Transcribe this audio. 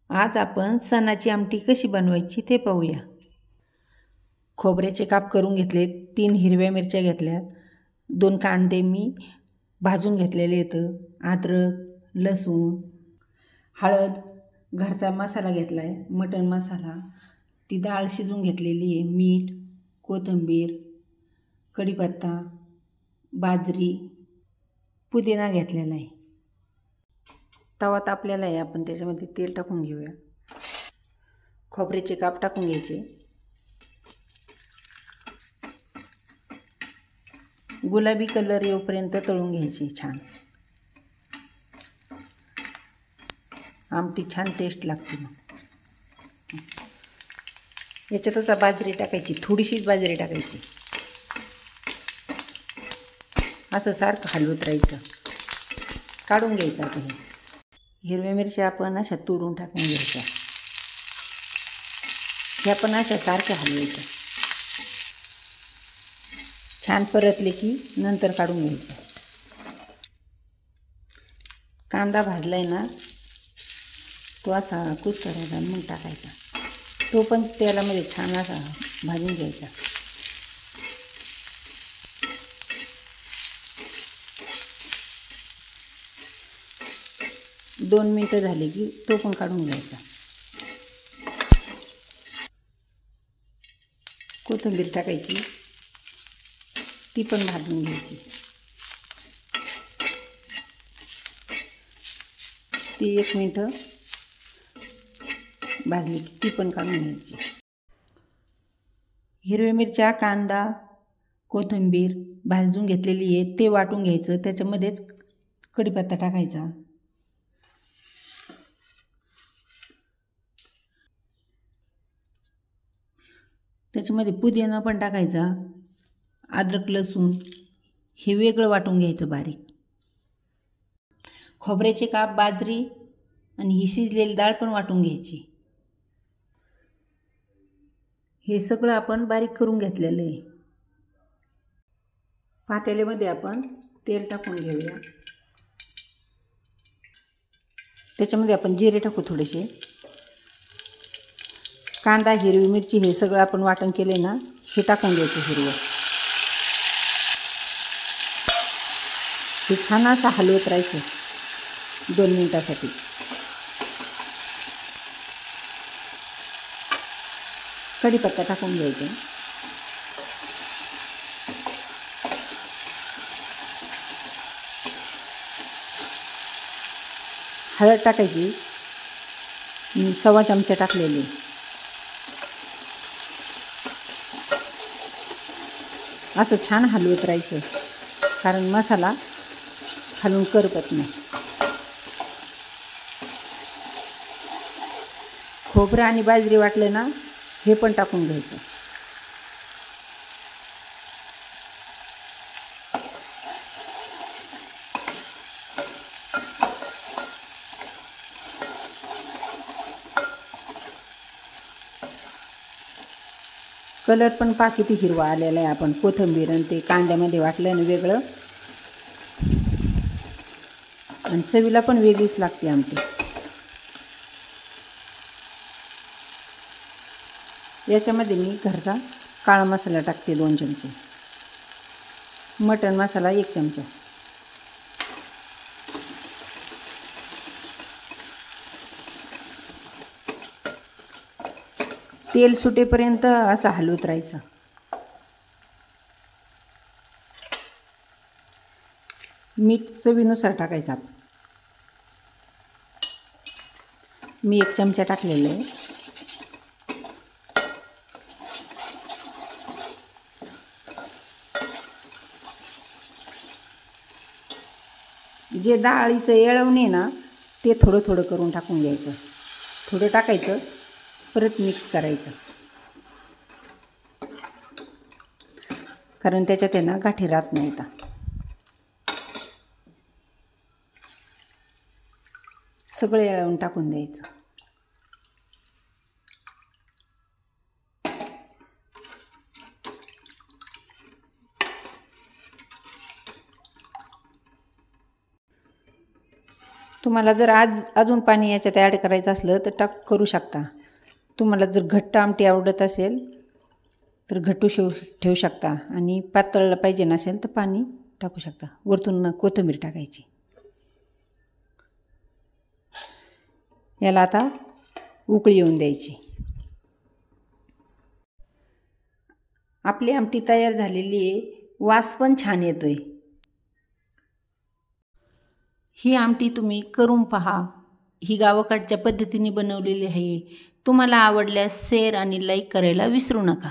आज आपण सणाची आमटी कशी बनवायची ते पाहूया। खोबऱ्याचे काप करून घेतले, 3 हिरव्या मिरच्या घेतल्यात, 2 कांदे मी भाजून घेतलेले आहेत, अद्रक, लसूण, हळद, घरचा मसाला घेतला आहे, मटण मसाला, ती डाळ शिजून घेतलेली आहे, मीठ, कोथिंबीर, कढीपत्ता, बाजरी, पुदिना घेतलेला आहे। तवा तापलेला आहे, आपण त्याच्यामध्ये तेल टाकून घेऊया। खोबऱ्याचे काप टाकून घ्यायचे, गुलाबी कलर येऊपर्यंत तळून घ्यायचे। छान आमटी छान टेस्ट लागते। मग याच्यातच बाजरी टाकायची, थोडीशीच बाजरी टाकायची, असं सारखं हलवत राहायचं, काढून घ्यायचं। आता हे हिरव्या मिरच्या आपण अशा तोडून टाकून घ्यायच्या, ह्या पण अशा सारख्या हलवायच्या, छान परतले की नंतर काढून घ्यायचं। कांदा भाजलाय ना, तो असा कुस्करायचा मग टाकायचा, तो पण तेलामध्ये छान असा भाजून घ्यायचा। दोन मिनटं झाली की तो पण काढून घ्यायचा। कोथिंबीर टाकायची, ती पण भाजून घ्यायची, ती 1 मिनिट भाजली की ती पण काढून घ्यायची। हिरव्या मिरच्या, कांदा, कोथिंबीर भाजून घेतलेली आहे, ते वाटून घ्यायचं, त्याच्यामध्येच कढीपत्ता टाकायचा, त्याच्यामध्ये पुदिना पण टाकायचा, अद्रक, लसूण हे वेगळं वाटून घ्यायचं बारीक। खोबऱ्याचे काप, बाजरी आणि ही शिजलेली डाळ पण वाटून घ्यायची। हे सगळं आपण बारीक करून घेतलेलं आहे। पातेल्यामध्ये आपण तेल टाकून घेऊया, त्याच्यामध्ये आपण जिरे टाकू थोडेसे, कांदा, हिरवी मिरची हे सगळं आपण वाटण केले ना, हे टाकून द्यायचं हिरवं। हे छान असं हलवत राहायचं 2 मिनिटासाठी। कढीपत्ता टाकून घ्यायचा, हळद टाकायची, मी 1/2 चमचा टाकलेली, असं छान हलवत राहायचं, कारण मसाला खालून करपत नाही। खोबरं आणि बाजरी वाटले ना, हे पण टाकून घ्यायचं। कलर पण पहा किती हिरवा आलेला आहे, आपण कोथिंबीर आणि ते कांद्यामध्ये वाटलं ना वेगळं, आणि चवीला पण वेगळीच लागते आमटी। याच्यामध्ये मी घरचा काळा मसाला टाकते 2 चमचे, मटण मसाला 1 चमचा, तेल सुटेपर्यंत असं हलवत राहायचं। मीठ चवीनुसार टाकायचं, मी 1 चमचा टाकलेलं आहे। जे डाळीचं येळवणे ना, ते थोडं थोडं करून टाकून घ्यायचं, थोडं टाकायचं, परत मिक्स करायचं, कारण त्याच्यात आहे ना गाठी राहत नाहीत। सगळं येळवून टाकून द्यायचं। तुम्हाला जर अजून पाणी याच्यात ॲड करायचं असलं तर करू शकता. तुम्हाला जर घट्ट आमटी आवडत असेल तर घट्टू ठेवू शकता आणि पातळ पाहिजे नसेल तर पाणी टाकू शकता. वरतून कोथिंबीर टाकायची. याला आता उकळी येऊन द्यायची. आपली आमटी तयार झालेली आहे. वास पण छान येतोय. ही आमटी तुम्ही करून पहा. ही गावाकडच्या पद्धतीने बनवलेली आहे. तुम्हाला आवडल्यास शेअर आणि लाईक करायला विसरू नका.